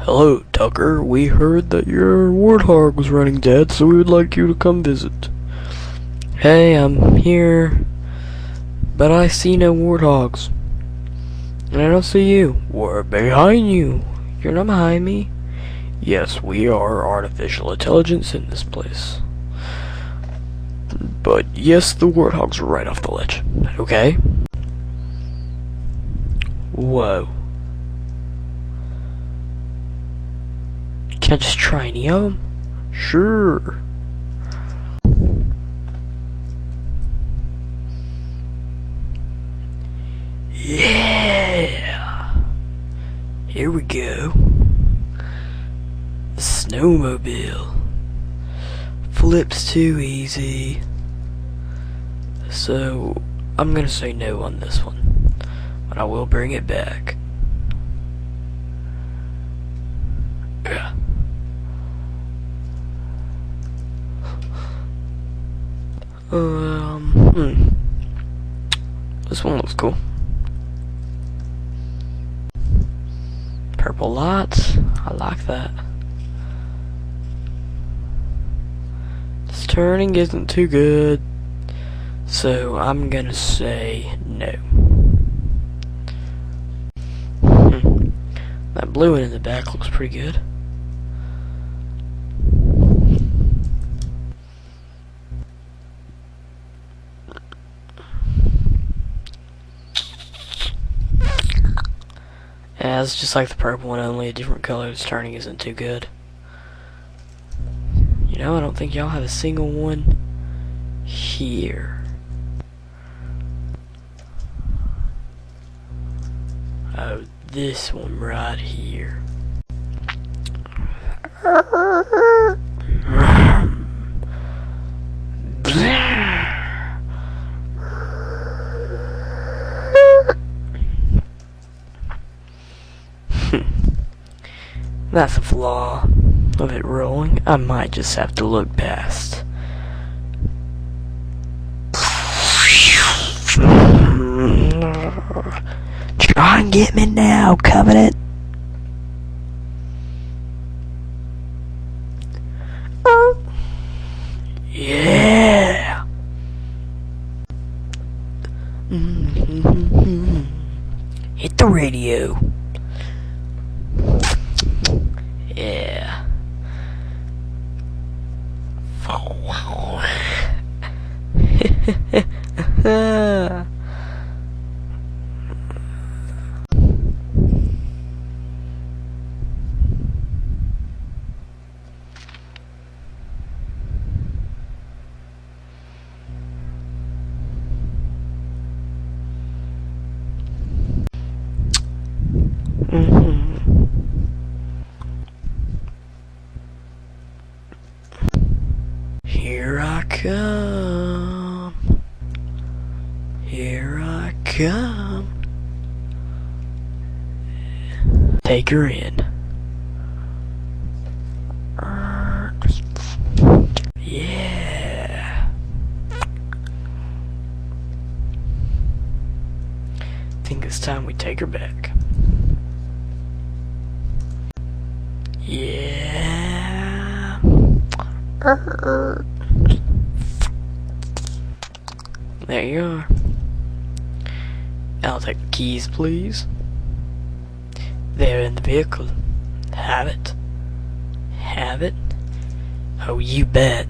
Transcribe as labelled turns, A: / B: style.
A: Hello, Tucker. We heard that your warthog was running dead, so we would like you to come visit. Hey, I'm here, but I see no warthogs. And I don't see you. We're behind you. You're not behind me. Yes, we are artificial intelligence in this place. But yes, the warthogs are right off the ledge. Okay? Whoa. Can I just try any of them? Sure. Yeah. Here we go. The snowmobile. Flips too easy. So, I'm gonna say no on this one. But I will bring it back. Yeah. This one looks cool. Purple lights, I like that. This turning isn't too good, so I'm gonna say no. That blue one in the back looks pretty good. Yeah, it's just like the purple one, only a different color. This turning isn't too good. You know, I don't think y'all have a single one here. Oh, this one right here. That's a flaw of it rolling. I might just have to look past. Try and get me now, Covenant. Yeah. Hit the radio. Yeah. Here I come. Here I come. Take her in. Yeah. Think it's time we take her back. Yeah. There you are. I'll take the keys, please. They're in the vehicle. Have it. Have it. Oh, you bet.